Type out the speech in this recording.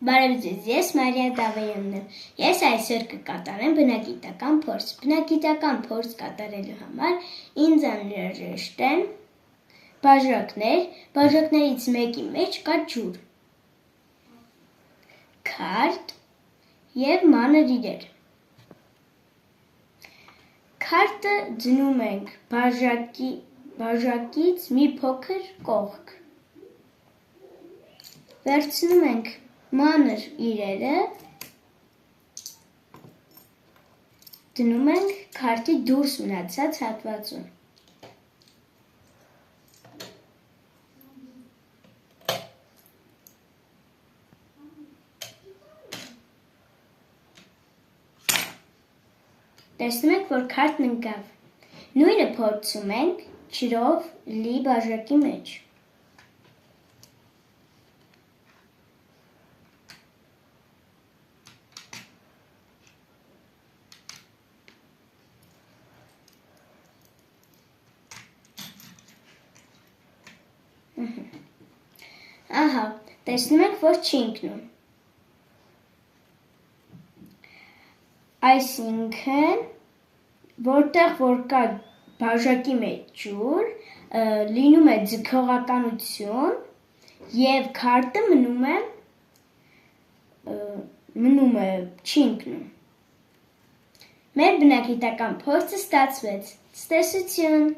Բարև ձեզ, ես Մարիա Դավայանն եմ։ Ես այսօր կկատարեմ բնագիտական փորձ։ Բնագիտական փորձ կատարելու համար ինձ անհրաժեշտ են բաժակներ, բաժակներից մեկի մեջ կա ջուր, քարդ և մանր իրեր։ Քարտը դնում ենք բաժակից մի փոքր կողք։ Վերցնում ենք մանր իրերը, դնում ենք քարտի դուրս մնացած հատվածում։ Տեսնում ենք, որ քարտն ընկավ։ Նույնը փորձում ենք ջրով լի բաժակի մեջ։ Ահա, տեսնում ենք, որ չի ընկնում։ Այսինքն, որտեղ որ կա բաժակի մեջ ջուր, լինում է ձգողականություն և քարտը մնում է, չի ընկնում։ Մեր բնագիտական փորձը ստացվեց։ Ցտեսություն։